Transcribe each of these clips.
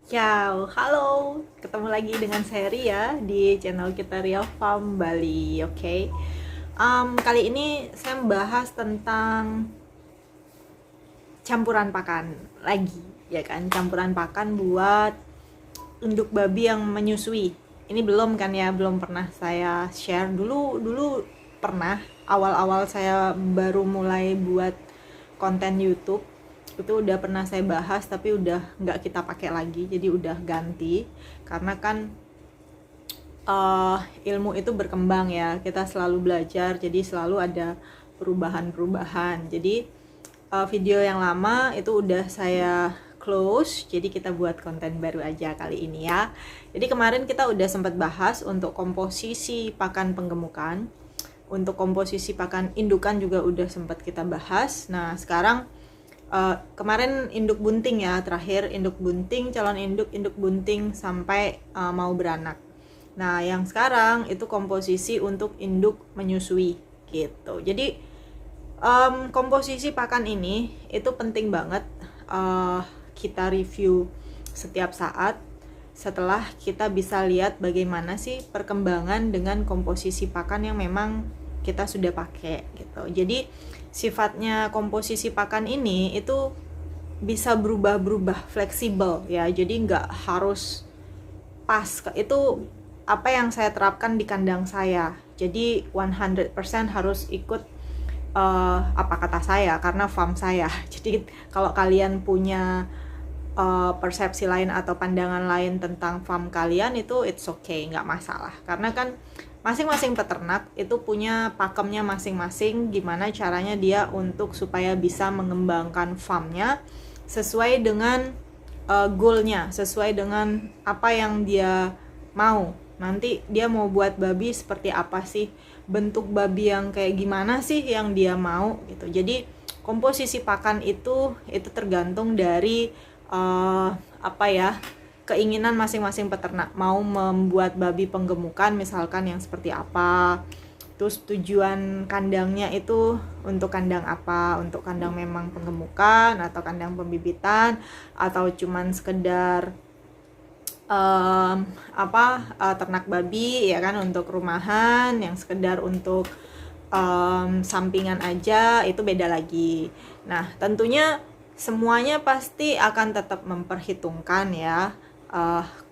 Ciao, halo, ketemu lagi dengan Seri ya di channel kita Real Farm Bali, oke? Kali ini saya membahas tentang campuran pakan lagi, ya kan? Campuran pakan buat induk babi yang menyusui. Ini belum kan ya, belum pernah saya share. Dulu pernah, awal-awal saya baru mulai buat konten YouTube itu udah pernah saya bahas, tapi udah nggak kita pakai lagi, jadi udah ganti karena kan ilmu itu berkembang ya, kita selalu belajar, jadi selalu ada perubahan-perubahan. Jadi video yang lama itu udah saya close, jadi kita buat konten baru aja kali ini ya. Jadi kemarin kita udah sempat bahas untuk komposisi pakan penggemukan, untuk komposisi pakan indukan juga udah sempat kita bahas. Nah sekarang kemarin induk bunting ya, terakhir induk bunting, calon induk bunting sampai mau beranak. Nah yang sekarang itu komposisi untuk induk menyusui gitu. Jadi komposisi pakan ini itu penting banget kita review setiap saat setelah kita bisa lihat bagaimana sih perkembangan dengan komposisi pakan yang memang kita sudah pakai gitu. Jadi sifatnya komposisi pakan ini itu bisa berubah-berubah, fleksibel ya. Jadi nggak harus pas. Itu apa yang saya terapkan di kandang saya. Jadi 100% harus ikut apa kata saya karena farm saya. Jadi kalau kalian punya persepsi lain atau pandangan lain tentang farm kalian itu it's okay, nggak masalah. Karena kan masing-masing peternak itu punya pakemnya masing-masing, gimana caranya dia untuk supaya bisa mengembangkan farmnya sesuai dengan goalnya, sesuai dengan apa yang dia mau. Nanti dia mau buat babi seperti apa sih, bentuk babi yang kayak gimana sih yang dia mau gitu. Jadi komposisi pakan itu tergantung dari apa ya, keinginan masing-masing peternak, mau membuat babi penggemukan misalkan yang seperti apa, terus tujuan kandangnya itu untuk kandang apa, untuk kandang memang penggemukan atau kandang pembibitan atau cuman sekedar ternak babi ya kan, untuk rumahan yang sekedar untuk sampingan aja, itu beda lagi. Nah tentunya semuanya pasti akan tetap memperhitungkan ya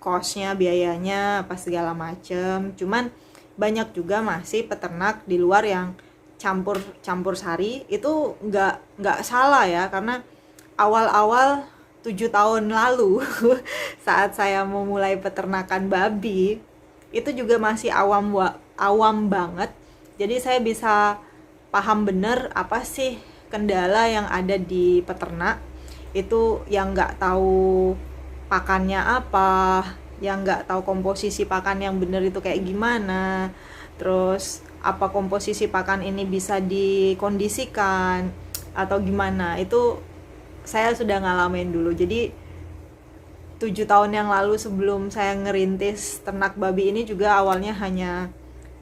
cost-nya, biayanya apa segala macem. Cuman banyak juga masih peternak di luar yang campur sari. Itu nggak salah ya, karena awal-awal 7 tahun lalu saat saya memulai peternakan babi itu juga masih awam banget. Jadi saya bisa paham bener apa sih kendala yang ada di peternak itu, yang nggak tahu pakannya apa, yang nggak tahu komposisi pakan yang bener itu kayak gimana, terus apa komposisi pakan ini bisa dikondisikan atau gimana, itu saya sudah ngalamin dulu. Jadi 7 tahun yang lalu sebelum saya ngerintis ternak babi ini juga awalnya hanya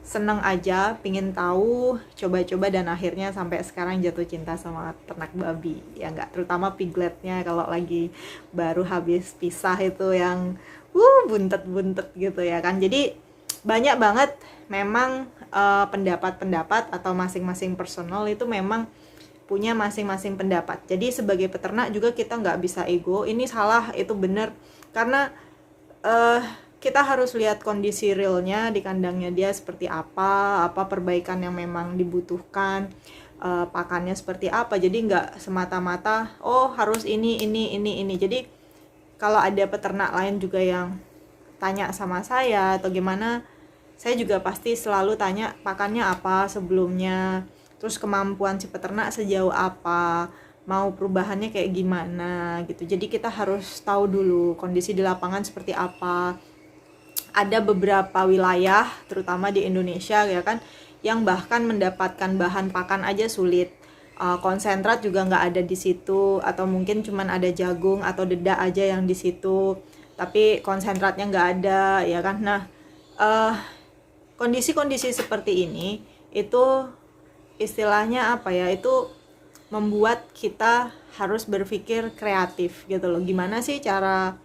seneng aja, pingin tahu, coba-coba, dan akhirnya sampai sekarang jatuh cinta sama ternak babi ya nggak, terutama pigletnya kalau lagi baru habis pisah itu yang buntet-buntet gitu ya kan. Jadi banyak banget memang pendapat-pendapat atau masing-masing personal itu memang punya masing-masing pendapat. Jadi sebagai peternak juga kita nggak bisa ego, ini salah, itu benar, karena kita harus lihat kondisi realnya di kandangnya dia seperti apa perbaikan yang memang dibutuhkan, pakannya seperti apa. Jadi nggak semata-mata oh harus ini. Jadi kalau ada peternak lain juga yang tanya sama saya atau gimana, saya juga pasti selalu tanya pakannya apa sebelumnya, terus kemampuan si peternak sejauh apa, mau perubahannya kayak gimana gitu. Jadi kita harus tahu dulu kondisi di lapangan seperti apa. Ada beberapa wilayah terutama di Indonesia ya kan, yang bahkan mendapatkan bahan pakan aja sulit. Konsentrat juga nggak ada di situ, atau mungkin cuman ada jagung atau dedak aja yang di situ, tapi konsentratnya nggak ada ya kan. Nah kondisi-kondisi seperti ini itu istilahnya apa ya, itu membuat kita harus berpikir kreatif gitu loh. Gimana sih cara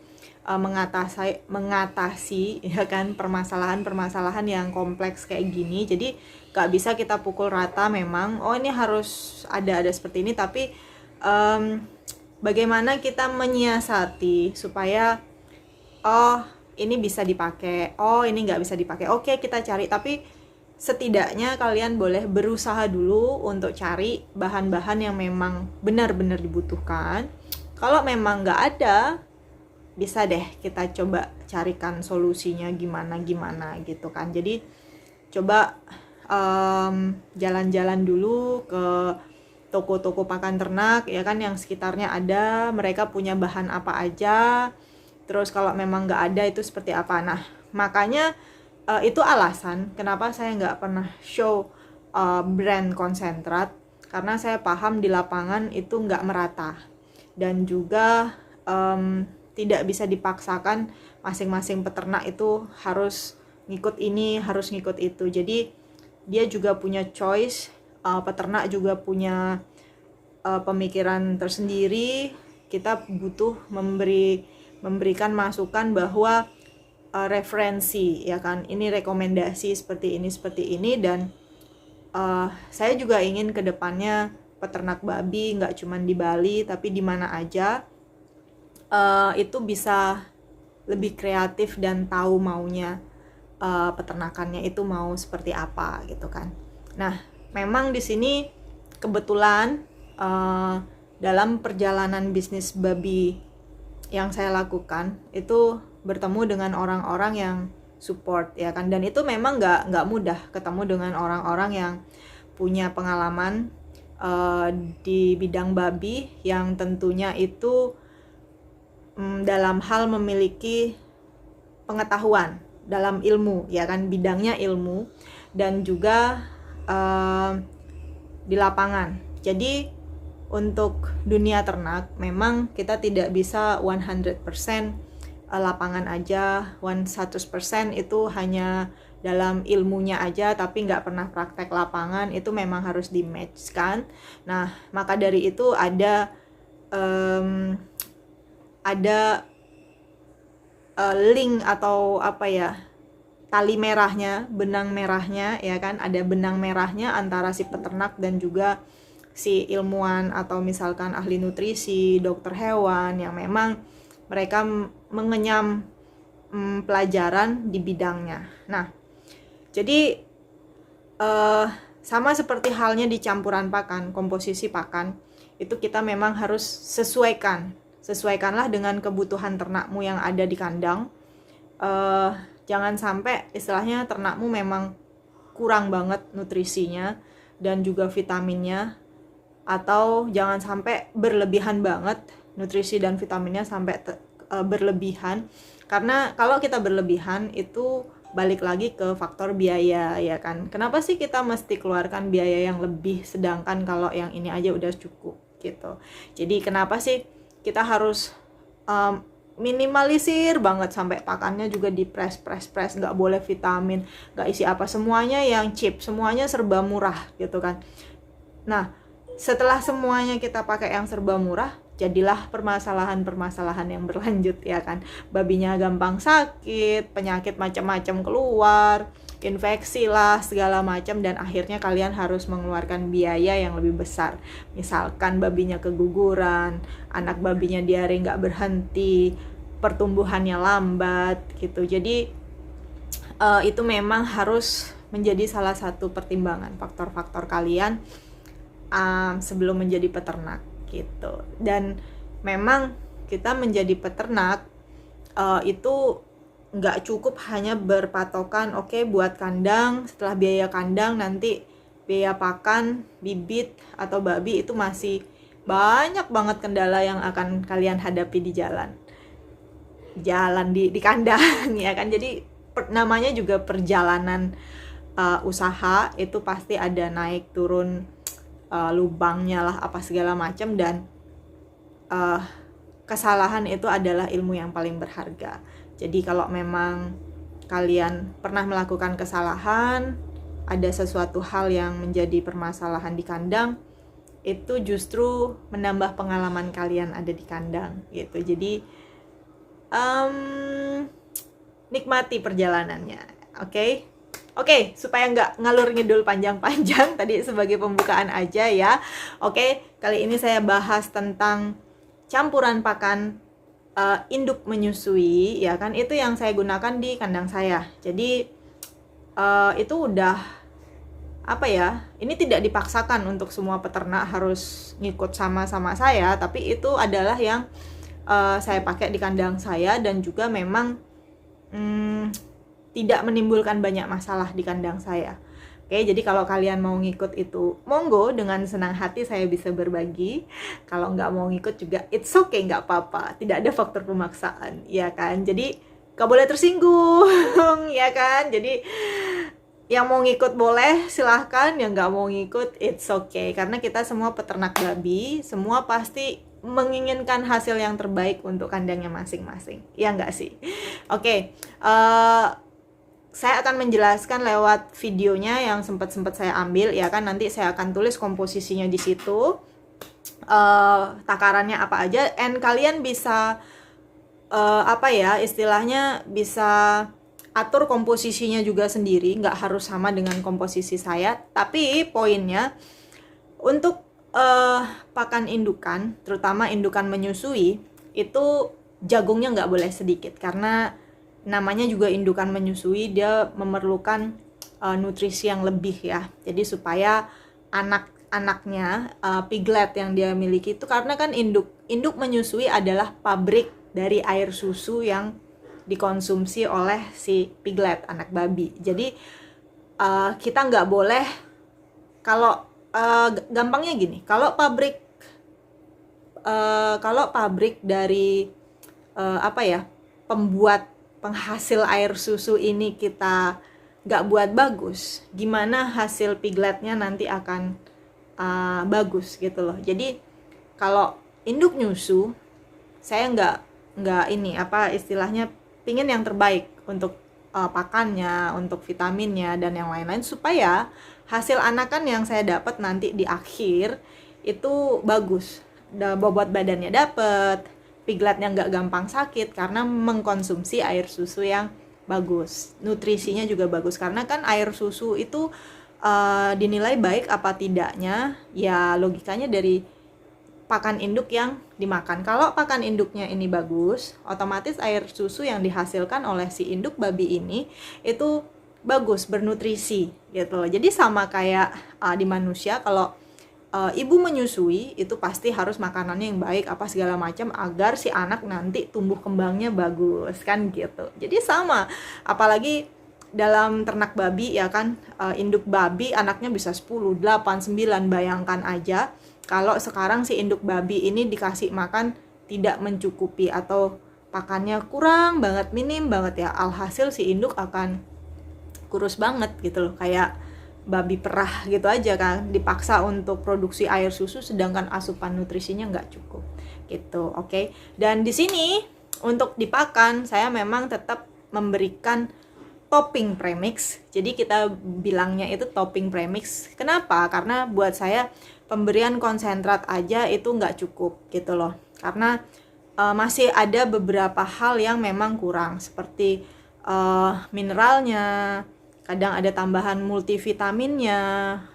mengatasi ya kan permasalahan-permasalahan yang kompleks kayak gini. Jadi gak bisa kita pukul rata memang, oh ini harus ada seperti ini, tapi bagaimana kita menyiasati supaya oh ini bisa dipakai, oh ini nggak bisa dipakai, oke kita cari, tapi setidaknya kalian boleh berusaha dulu untuk cari bahan-bahan yang memang benar-benar dibutuhkan. Kalau memang nggak ada, bisa deh kita coba carikan solusinya gimana gitu kan. Jadi coba jalan-jalan dulu ke toko-toko pakan ternak ya kan, yang sekitarnya ada, mereka punya bahan apa aja, terus kalau memang nggak ada itu seperti apa. Nah makanya itu alasan kenapa saya nggak pernah show brand konsentrat, karena saya paham di lapangan itu nggak merata, dan juga tidak bisa dipaksakan masing-masing peternak itu harus ngikut ini, harus ngikut itu. Jadi dia juga punya choice, peternak juga punya pemikiran tersendiri. Kita butuh memberikan masukan bahwa referensi ya kan, ini rekomendasi seperti ini, dan saya juga ingin kedepannya peternak babi nggak cuma di Bali tapi di mana aja itu bisa lebih kreatif dan tahu maunya peternakannya itu mau seperti apa gitu kan. Nah memang di sini kebetulan dalam perjalanan bisnis babi yang saya lakukan itu bertemu dengan orang-orang yang support ya kan, dan itu memang nggak mudah ketemu dengan orang-orang yang punya pengalaman di bidang babi, yang tentunya itu dalam hal memiliki pengetahuan dalam ilmu ya kan, bidangnya ilmu, dan juga di lapangan. Jadi untuk dunia ternak memang kita tidak bisa 100% lapangan aja, 100% itu hanya dalam ilmunya aja tapi nggak pernah praktek lapangan, itu memang harus di match kan. Nah maka dari itu ada link atau apa ya, tali merahnya, benang merahnya ya kan, ada benang merahnya antara si peternak dan juga si ilmuwan atau misalkan ahli nutrisi, dokter hewan yang memang mereka mengenyam pelajaran di bidangnya. Nah jadi sama seperti halnya di campuran pakan, komposisi pakan itu kita memang harus sesuaikanlah dengan kebutuhan ternakmu yang ada di kandang. Jangan sampai istilahnya ternakmu memang kurang banget nutrisinya dan juga vitaminnya, atau jangan sampai berlebihan banget nutrisi dan vitaminnya sampai berlebihan, karena kalau kita berlebihan itu balik lagi ke faktor biaya ya kan. Kenapa sih kita mesti keluarkan biaya yang lebih sedangkan kalau yang ini aja udah cukup gitu. Jadi kenapa sih kita harus minimalisir banget sampai pakannya juga di press, nggak boleh vitamin, nggak isi apa, semuanya yang cheap, semuanya serba murah gitu kan. Nah setelah semuanya kita pakai yang serba murah, jadilah permasalahan-permasalahan yang berlanjut ya kan. Babinya gampang sakit, penyakit macam-macam keluar, infeksi lah segala macam, dan akhirnya kalian harus mengeluarkan biaya yang lebih besar. Misalkan babinya keguguran, anak babinya diare nggak berhenti, pertumbuhannya lambat gitu. Jadi itu memang harus menjadi salah satu pertimbangan faktor-faktor kalian sebelum menjadi peternak gitu. Dan memang kita menjadi peternak itu nggak cukup hanya berpatokan oke, buat kandang, setelah biaya kandang nanti biaya pakan, bibit atau babi, itu masih banyak banget kendala yang akan kalian hadapi di jalan di kandang ya kan. Jadi namanya juga perjalanan usaha, itu pasti ada naik turun, lubangnya lah apa segala macam, dan kesalahan itu adalah ilmu yang paling berharga. Jadi kalau memang kalian pernah melakukan kesalahan, ada sesuatu hal yang menjadi permasalahan di kandang, itu justru menambah pengalaman kalian ada di kandang gitu. Jadi nikmati perjalanannya. Oke, supaya nggak ngalur ngidul panjang-panjang, tadi sebagai pembukaan aja ya. Oke, kali ini saya bahas tentang campuran pakan induk menyusui, ya kan, itu yang saya gunakan di kandang saya. Jadi itu udah apa ya, ini tidak dipaksakan untuk semua peternak harus ngikut sama-sama saya, tapi itu adalah yang saya pakai di kandang saya, dan juga memang tidak menimbulkan banyak masalah di kandang saya. Oke, jadi kalau kalian mau ngikut itu monggo, dengan senang hati saya bisa berbagi. Kalau nggak mau ngikut juga it's okay, nggak apa-apa, tidak ada faktor pemaksaan, ya kan. Jadi nggak boleh tersinggung ya kan. Jadi yang mau ngikut boleh silahkan, yang nggak mau ngikut it's okay, karena kita semua peternak babi, semua pasti menginginkan hasil yang terbaik untuk kandangnya masing-masing, ya nggak sih? Oke, saya akan menjelaskan lewat videonya yang sempat saya ambil, ya kan. Nanti saya akan tulis komposisinya di situ, takarannya apa aja, and kalian bisa apa ya, istilahnya bisa atur komposisinya juga sendiri, nggak harus sama dengan komposisi saya. Tapi poinnya, untuk pakan indukan, terutama indukan menyusui, itu jagungnya nggak boleh sedikit, karena namanya juga indukan menyusui, dia memerlukan nutrisi yang lebih ya. Jadi supaya anak-anaknya, piglet yang dia miliki itu, karena kan induk menyusui adalah pabrik dari air susu yang dikonsumsi oleh si piglet, anak babi. Jadi kita nggak boleh, kalau gampangnya gini, kalau pabrik dari apa ya, penghasil air susu ini kita nggak buat bagus, gimana hasil pigletnya nanti akan bagus gitu loh. Jadi kalau induk nyusu, saya nggak ini apa istilahnya, pingin yang terbaik untuk pakannya, untuk vitaminnya dan yang lain-lain, supaya hasil anakan yang saya dapat nanti di akhir itu bagus, bobot badannya dapat, pigletnya nggak gampang sakit karena mengkonsumsi air susu yang bagus, nutrisinya juga bagus. Karena kan air susu itu dinilai baik apa tidaknya ya logikanya dari pakan induk yang dimakan. Kalau pakan induknya ini bagus, otomatis air susu yang dihasilkan oleh si induk babi ini itu bagus, bernutrisi gitu loh. Jadi sama kayak di manusia, kalau ibu menyusui itu pasti harus makanannya yang baik apa segala macam agar si anak nanti tumbuh kembangnya bagus kan gitu. Jadi sama, apalagi dalam ternak babi ya kan, induk babi anaknya bisa 10, 8, 9, bayangkan aja kalau sekarang si induk babi ini dikasih makan tidak mencukupi atau pakannya kurang banget, minim banget ya, alhasil si induk akan kurus banget gitu loh, kayak babi perah gitu aja kan, dipaksa untuk produksi air susu sedangkan asupan nutrisinya nggak cukup gitu. Oke. Dan di sini untuk dipakan saya memang tetap memberikan topping premix. Jadi kita bilangnya itu topping premix. Kenapa? Karena buat saya pemberian konsentrat aja itu nggak cukup gitu loh, karena masih ada beberapa hal yang memang kurang, seperti mineralnya, kadang ada tambahan multivitaminnya,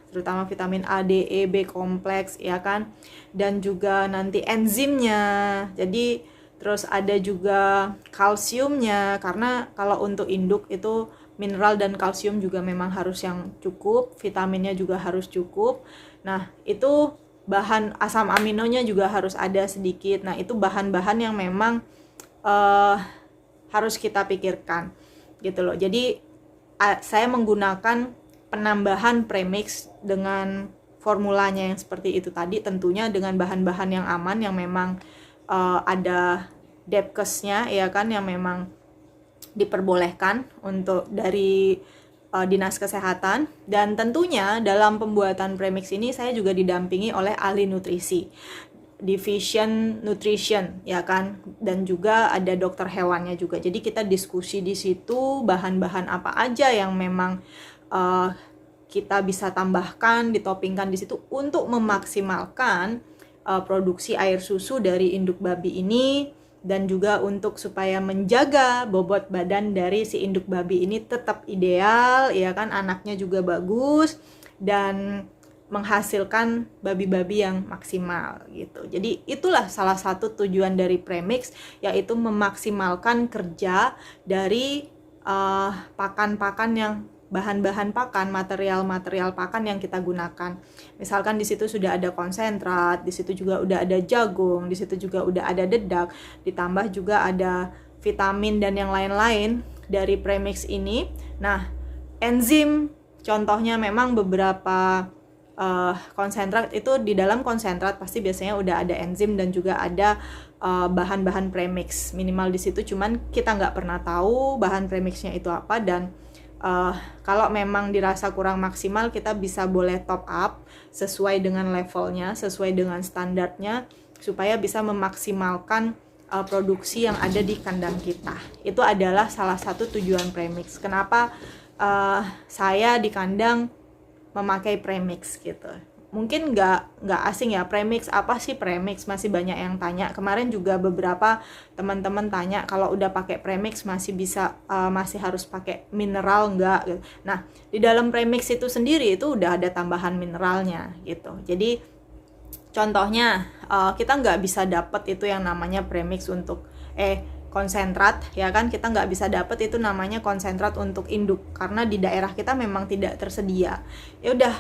terutama vitamin A, D, E, B kompleks ya kan, dan juga nanti enzimnya. Jadi terus ada juga kalsiumnya, karena kalau untuk induk itu mineral dan kalsium juga memang harus yang cukup, vitaminnya juga harus cukup. Nah itu bahan asam aminonya juga harus ada sedikit. Nah itu bahan-bahan yang memang harus kita pikirkan gitu loh. Jadi saya menggunakan penambahan premix dengan formulanya yang seperti itu tadi, tentunya dengan bahan-bahan yang aman, yang memang ada Depkesnya ya kan, yang memang diperbolehkan untuk dari Dinas Kesehatan. Dan tentunya dalam pembuatan premix ini saya juga didampingi oleh ahli nutrisi, division nutrition ya kan, dan juga ada dokter hewannya juga. Jadi kita diskusi di situ bahan-bahan apa aja yang memang kita bisa tambahkan, ditopingkan di situ untuk memaksimalkan produksi air susu dari induk babi ini dan juga untuk supaya menjaga bobot badan dari si induk babi ini tetap ideal, ya kan, anaknya juga bagus dan menghasilkan babi-babi yang maksimal gitu. Jadi itulah salah satu tujuan dari premix, yaitu memaksimalkan kerja dari pakan-pakan yang bahan-bahan pakan, material-material pakan yang kita gunakan. Misalkan di situ sudah ada konsentrat, di situ juga udah ada jagung, di situ juga udah ada dedak, ditambah juga ada vitamin dan yang lain-lain dari premix ini. Nah, enzim contohnya memang beberapa konsentrat itu, di dalam konsentrat pasti biasanya udah ada enzim dan juga ada bahan-bahan premix minimal di situ, cuman kita nggak pernah tahu bahan premixnya itu apa, dan kalau memang dirasa kurang maksimal kita bisa boleh top up sesuai dengan levelnya, sesuai dengan standarnya, supaya bisa memaksimalkan produksi yang ada di kandang kita. Itu adalah salah satu tujuan premix. Kenapa saya di kandang memakai premix gitu. Mungkin nggak asing ya, premix apa sih premix, masih banyak yang tanya. Kemarin juga beberapa teman-teman tanya kalau udah pakai premix masih bisa masih harus pakai mineral nggak gitu. Nah, di dalam premix itu sendiri itu udah ada tambahan mineralnya gitu. Jadi contohnya kita nggak bisa dapet itu yang namanya premix untuk konsentrat, ya kan, kita nggak bisa dapet itu namanya konsentrat untuk induk karena di daerah kita memang tidak tersedia. Ya udah,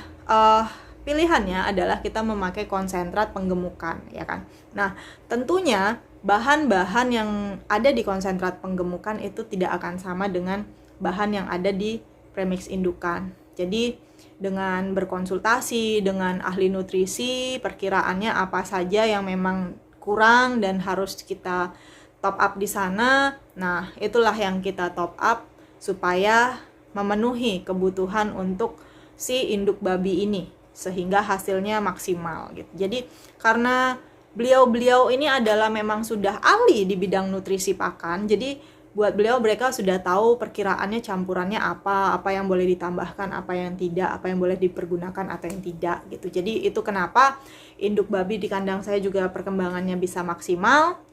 pilihannya adalah kita memakai konsentrat penggemukan, ya kan. Nah, tentunya bahan-bahan yang ada di konsentrat penggemukan itu tidak akan sama dengan bahan yang ada di premix indukan. Jadi dengan berkonsultasi dengan ahli nutrisi, perkiraannya apa saja yang memang kurang dan harus kita top up di sana. Nah, itulah yang kita top up supaya memenuhi kebutuhan untuk si induk babi ini sehingga hasilnya maksimal gitu. Jadi karena beliau-beliau ini adalah memang sudah ahli di bidang nutrisi pakan, jadi buat beliau mereka sudah tahu perkiraannya campurannya apa yang boleh ditambahkan, apa yang tidak, apa yang boleh dipergunakan atau yang tidak gitu. Jadi itu kenapa induk babi di kandang saya juga perkembangannya bisa maksimal.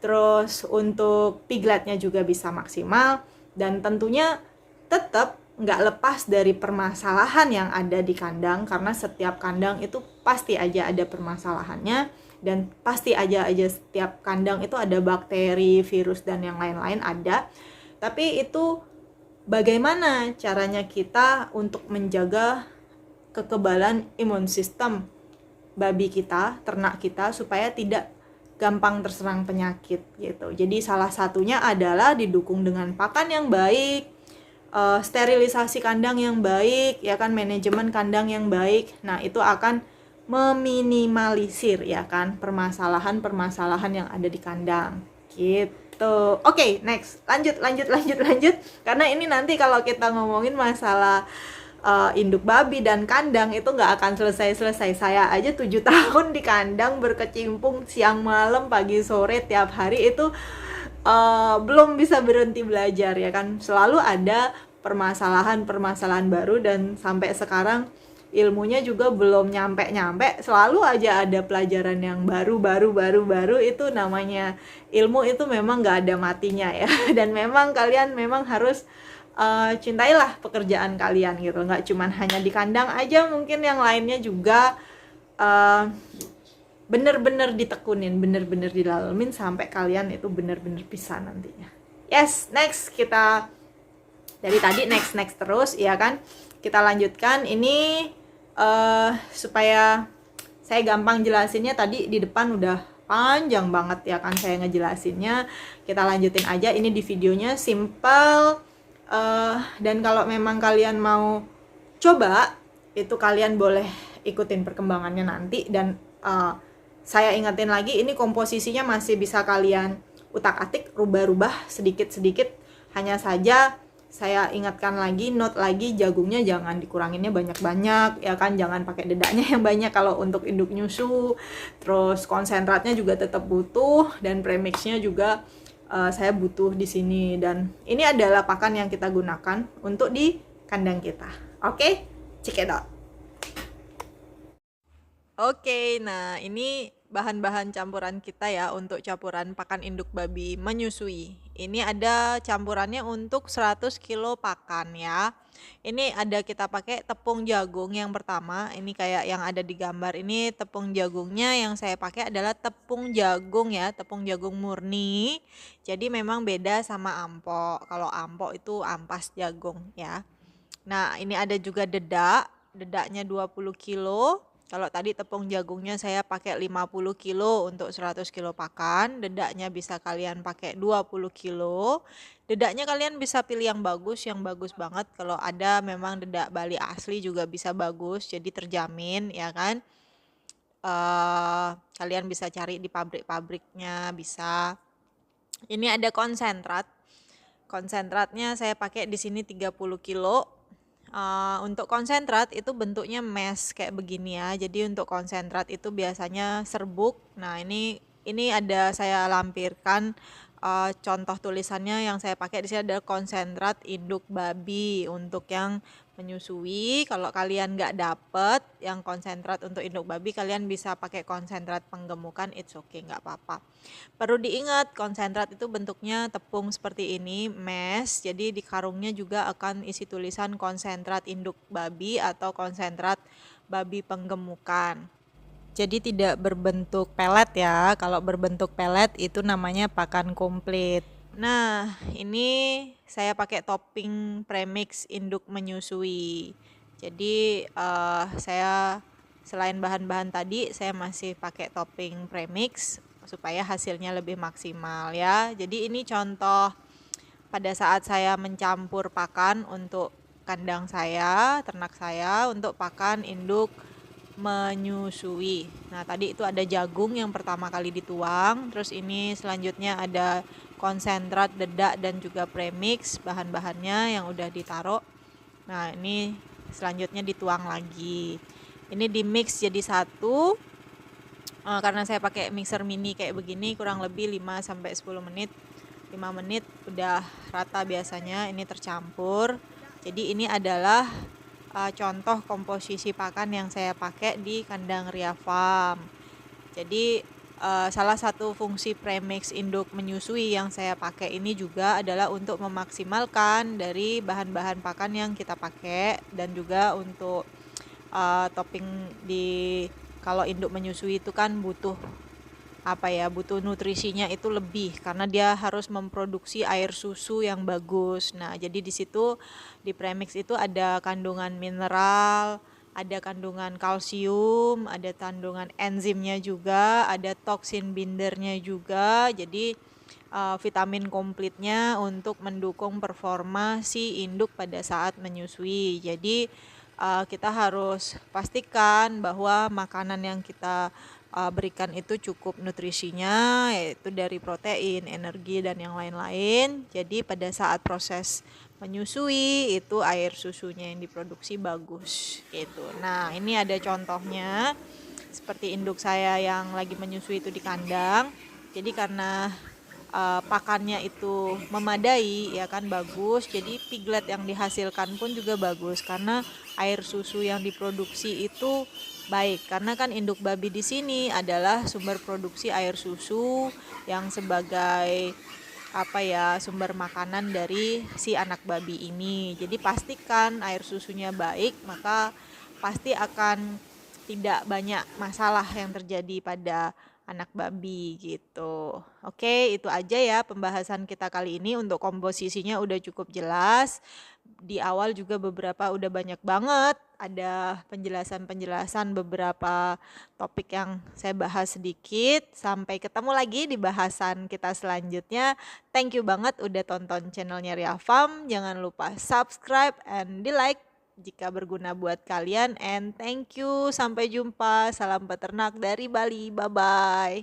Terus untuk pigletnya juga bisa maksimal, dan tentunya tetap nggak lepas dari permasalahan yang ada di kandang, karena setiap kandang itu pasti aja ada permasalahannya, dan pasti aja setiap kandang itu ada bakteri, virus, dan yang lain-lain ada. Tapi itu bagaimana caranya kita untuk menjaga kekebalan imun sistem babi kita, ternak kita, supaya tidak gampang terserang penyakit gitu. Jadi salah satunya adalah didukung dengan pakan yang baik, sterilisasi kandang yang baik, ya kan, manajemen kandang yang baik. Nah, itu akan meminimalisir, ya kan, permasalahan-permasalahan yang ada di kandang gitu. Oke, next. Lanjut. Karena ini nanti kalau kita ngomongin masalah induk babi dan kandang itu nggak akan selesai. Saya aja 7 tahun di kandang berkecimpung siang malam pagi sore tiap hari itu belum bisa berhenti belajar, ya kan. Selalu ada permasalahan baru, dan sampai sekarang ilmunya juga belum nyampe. Selalu aja ada pelajaran yang baru. Itu namanya ilmu, itu memang nggak ada matinya ya. Dan memang kalian memang harus cintailah pekerjaan kalian gitu, nggak cuman hanya di kandang aja, mungkin yang lainnya juga bener-bener ditekunin, bener-bener dilalemin sampai kalian itu bener-bener bisa nantinya. Yes, next, kita dari tadi next terus, ya kan. Kita lanjutkan ini supaya saya gampang jelasinnya, tadi di depan udah panjang banget ya kan saya ngejelasinnya. Kita lanjutin aja, ini di videonya simple. Dan kalau memang kalian mau coba, itu kalian boleh ikutin perkembangannya nanti. Dan saya ingetin lagi, ini komposisinya masih bisa kalian utak-atik, rubah-rubah sedikit-sedikit. Hanya saja saya ingatkan lagi, note lagi, jagungnya jangan dikuranginnya banyak-banyak, ya kan, jangan pakai dedaknya yang banyak kalau untuk induk nyusu. Terus konsentratnya juga tetap butuh, dan premixnya juga saya butuh di sini, dan ini adalah pakan yang kita gunakan untuk di kandang kita. Oke, check it out. Oke, nah ini bahan-bahan campuran kita ya untuk campuran pakan induk babi menyusui. Ini ada campurannya untuk 100 kilo pakan ya. Ini ada kita pakai tepung jagung yang pertama. Ini kayak yang ada di gambar ini tepung jagungnya yang saya pakai adalah tepung jagung ya, tepung jagung murni. Jadi memang beda sama ampok. Kalau ampok itu ampas jagung ya. Nah, ini ada juga dedak. Dedaknya 20 kilo. Kalau tadi tepung jagungnya saya pakai 50 kilo untuk 100 kilo pakan. Dedaknya bisa kalian pakai 20 kilo. Dedaknya kalian bisa pilih yang bagus banget. Kalau ada memang dedak Bali asli juga bisa bagus. Jadi terjamin ya kan. Kalian bisa cari di pabrik-pabriknya bisa. Ini ada konsentrat. Konsentratnya saya pakai di sini 30 kilo. Untuk konsentrat itu bentuknya mash kayak begini ya. Jadi untuk konsentrat itu biasanya serbuk. Nah, ini ada saya lampirkan contoh tulisannya yang saya pakai di sini adalah konsentrat induk babi untuk yang menyusui. Kalau kalian nggak dapet yang konsentrat untuk induk babi, kalian bisa pakai konsentrat penggemukan, it's okay, nggak apa-apa. Perlu diingat konsentrat itu bentuknya tepung seperti ini, mash. Jadi di karungnya juga akan isi tulisan konsentrat induk babi atau konsentrat babi penggemukan. Jadi tidak berbentuk pelet ya. Kalau berbentuk pelet itu namanya pakan komplit. Nah, ini saya pakai topping premix induk menyusui. Jadi saya selain bahan-bahan tadi, saya masih pakai topping premix supaya hasilnya lebih maksimal ya. Jadi ini contoh pada saat saya mencampur pakan untuk kandang saya, ternak saya untuk pakan induk menyusui. Nah, tadi itu ada jagung yang pertama kali dituang, terus ini selanjutnya ada konsentrat, dedak dan juga premix bahan-bahannya yang udah ditaruh. Nah, ini selanjutnya dituang lagi. Ini di mix jadi satu. Karena saya pakai mixer mini kayak begini kurang lebih 5 sampai 10 menit. 5 menit udah rata biasanya, ini tercampur. Jadi ini adalah contoh komposisi pakan yang saya pakai di kandang Ria Farm. Jadi salah satu fungsi premix induk menyusui yang saya pakai ini juga adalah untuk memaksimalkan dari bahan-bahan pakan yang kita pakai dan juga untuk topping di kalau induk menyusui itu kan butuh butuh nutrisinya itu lebih karena dia harus memproduksi air susu yang bagus. Nah, jadi di situ di premix itu ada kandungan mineral, ada kandungan kalsium, ada kandungan enzimnya juga, ada toksin bindernya juga. Jadi vitamin komplitnya untuk mendukung performa si induk pada saat menyusui. Jadi kita harus pastikan bahwa makanan yang kita berikan itu cukup nutrisinya, yaitu dari protein, energi dan yang lain-lain. Jadi pada saat proses menyusui itu air susunya yang diproduksi bagus gitu. Nah, ini ada contohnya seperti induk saya yang lagi menyusui itu di kandang. Jadi karena pakannya itu memadai ya kan bagus, jadi piglet yang dihasilkan pun juga bagus karena air susu yang diproduksi itu baik karena kan induk babi di sini adalah sumber produksi air susu yang sebagai sumber makanan dari si anak babi ini. Jadi pastikan air susunya baik, maka pasti akan tidak banyak masalah yang terjadi pada anak babi gitu. Oke, itu aja ya pembahasan kita kali ini. Untuk komposisinya udah cukup jelas. Di awal juga beberapa udah banyak banget. Ada penjelasan-penjelasan beberapa topik yang saya bahas sedikit. Sampai ketemu lagi di bahasan kita selanjutnya. Thank you banget udah tonton channelnya Ria Farm. Jangan lupa subscribe and di like jika berguna buat kalian, and thank you, sampai jumpa, salam peternak dari Bali, bye bye.